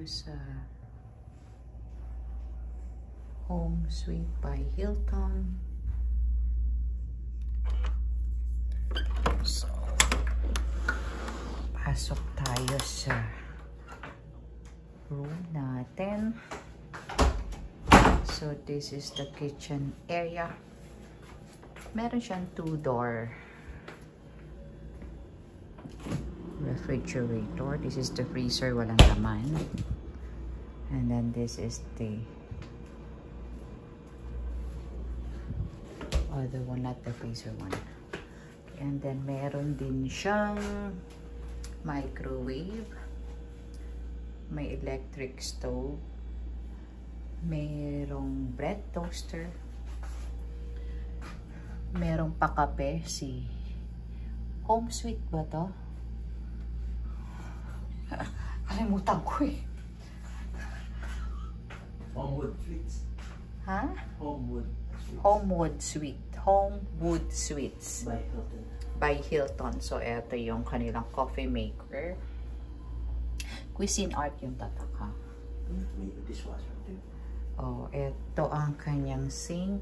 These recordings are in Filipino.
sa Home Suite by Hilton. So, pasok tayo sa room natin. So, this is the kitchen area. Meron siyang 2-door refrigerator. This is the freezer, walang laman. And then this is the other one, not the freezer one. And then meron din siyang microwave, may electric stove, merong bread toaster, merong pakape. Si Home Suite ba to? Kalimutan ko eh. Homewood Suites. Ha? Homewood Suites. Homewood Suite. Homewood Suites. By Hilton. By Hilton. So, eto yung kanilang coffee maker. Cuisine Art yung tatak, ha? May dishwasher too. Oh, eto ang kanyang sink.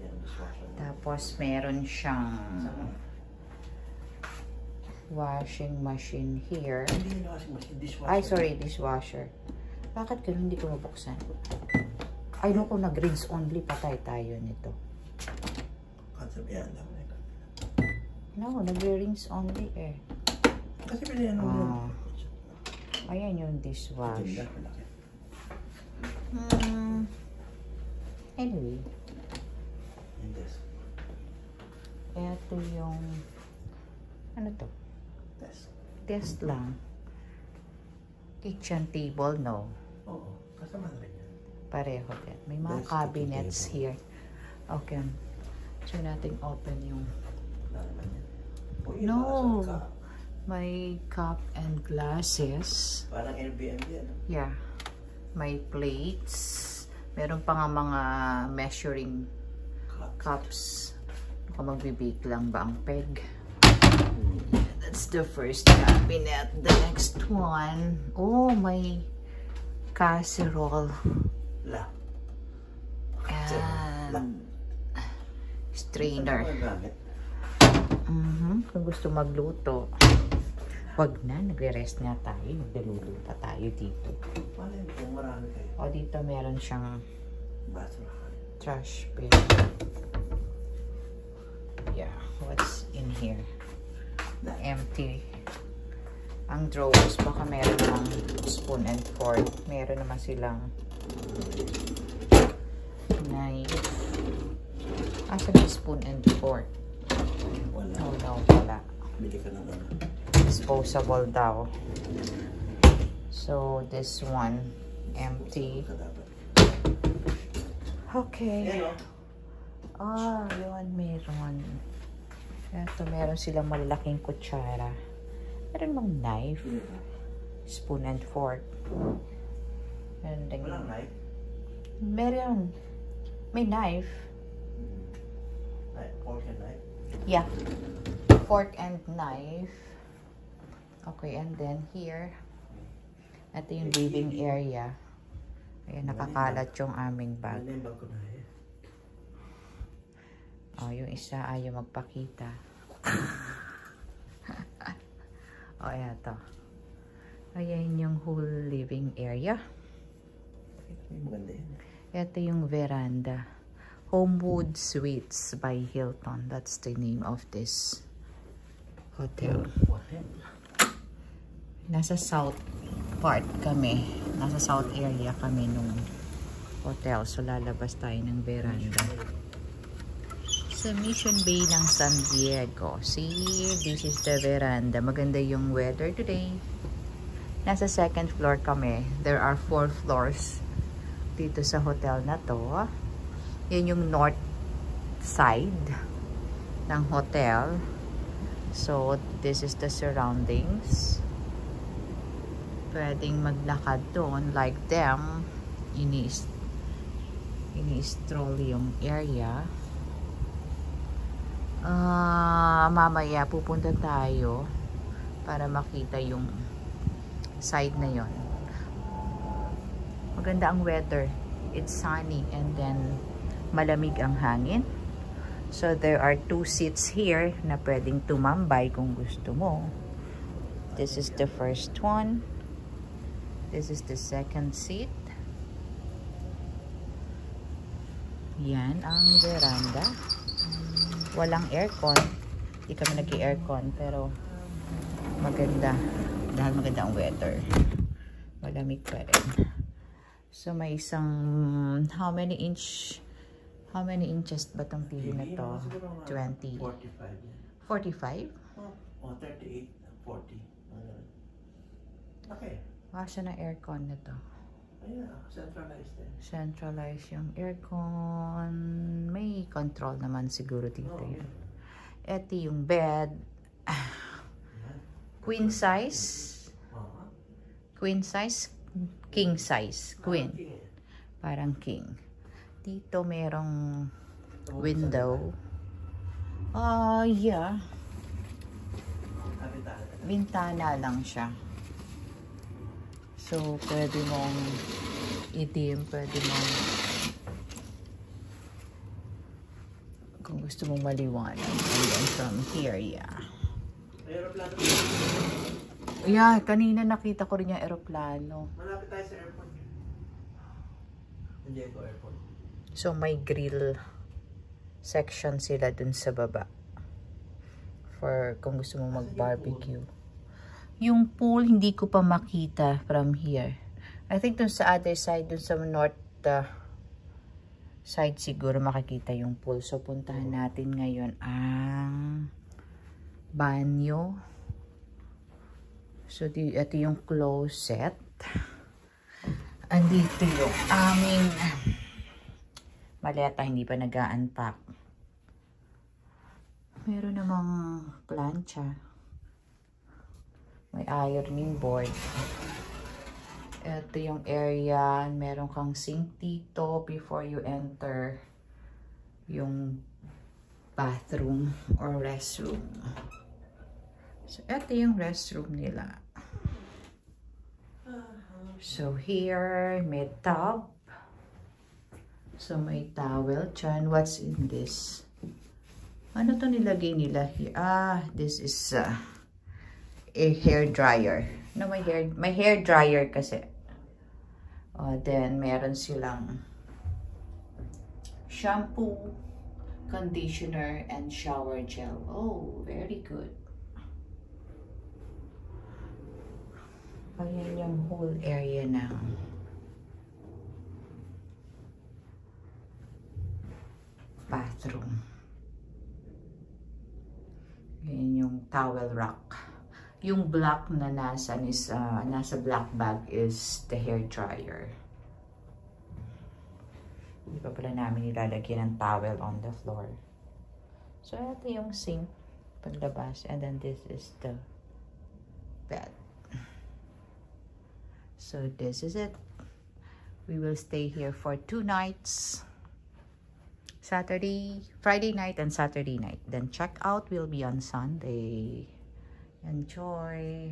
Yan, dishwasher. Tapos, meron siyang washing machine here. Hindi yung washing machine, dishwasher. Ay, sorry, dishwasher. Bakit ganun hindi ko mabuksan? Ay, no, kung nag-rinse only, patay tayo nito. Concept yan. No, nag-rinse only eh. Kasi pilihan mo. Ayan yung dishwasher. Anyway. Ito yung ano to? Desk lang. Kitchen table, no? Oo, kasama na rin yan. Pareho din. May mga Desk, cabinets here. Okay. So, natin open yung... No! May cup and glasses. Parang Airbnb yan. Yeah. May plates. Meron pa nga mga measuring cups. Kung magbibake lang ba ang peg. That's the first cabinet. The next one, oh, may casserole. La. And strainer. Kung gusto magluto. Wag na, nagre-rest na tayo. Nagluluto pa tayo dito. Kung marami kayo. O, dito meron siyang trash bin. Yeah, what's in here? Empty. Ang drawers, baka meron namang spoon and fork. Meron naman silang knife. Asa may spoon and fork? Wala. Oh, no, wala. Bili ka ng ano. Disposable daw. So, this one, empty. Okay. Ah, yun, meron. Ito, meron silang malalaking kutsara. Meron bang knife? Spoon and fork. Meron din. Walang knife? Meron. May knife. Fork and knife? Yeah. Fork and knife. Okay, and then here. Ito yung living area. Ayan, nakakalat yung aming bag. Ano yung bag ko na eh? Oh, yung isa ayaw magpakita. Oh, ayan to. Ayan yung whole living area. Maganda yun. Ito yung veranda. Homewood Suites by Hilton. That's the name of this hotel. Nasa south part kami. Nasa south area kami nung hotel. So, lalabas tayo ng veranda. Sa Mission Bay ng San Diego. See, this is the veranda. Maganda yung weather today. Nasa second floor kami. There are 4 floors dito sa hotel na to. Yan yung north side ng hotel. So, this is the surroundings. Pwedeng maglakad doon like them. Ini-stroll yung area. Mamaya pupunta tayo para makita yung side na yon. Maganda ang weather. It's sunny and then malamig ang hangin. So there are 2 seats here na pwedeng tumambay kung gusto mo. This is the first one. This is the second seat. Yan ang veranda. Walang aircon. Hindi kami nag-aircon pero maganda. Dahil maganda ang weather. Malamig pa rin. So may isang how many inches ba tong TV na to? 20. 45. 45? Oh, 38, 40. Okay. Wasa na aircon na to. Ayan, centralized din. Centralized yung aircon. May control naman siguro dito yun. Ito yung bed. Queen size. Queen size. King size. Queen. Parang king. Dito merong window. Yeah. Bintana lang siya. So, pwede mong itim, pwede mong kung gusto mong maliwanag. Ayan, from here, yeah. Yeah, kanina nakita ko rin yung aeroplano. Malapit tayo sa airport. Hindi ko airport. So, may grill section sila dun sa baba. For kung gusto mong mag-barbecue. Yung pool, hindi ko pa makita from here. I think dun sa other side, dun sa north side siguro makikita yung pool. So, puntahan natin ngayon ang banyo. So, ito yung closet. Andito yung aming maleta, hindi pa nag-a-unpack. Meron namang plancha. May ironing board. Ito yung area. Meron kang sink dito before you enter yung bathroom or restroom. So, ito yung restroom nila. So, here, may tub. So, may towel. Chan, what's in this? Ano to nilagay nila here? This is a hair dryer. No, may hair dryer kasi. Then, meron silang shampoo, conditioner, and shower gel. Oh, very good. Ayan yung whole area ng bathroom. Ayan yung towel rack. Yung black na nasa black bag is the hair dryer. Hindi pa pala namin nilalagyan ng towel on the floor. So, ito yung sink paglabas. And then this is the bed. So, this is it. We will stay here for 2 nights. Friday night and Saturday night. Then check out will be on Sunday. Enjoy.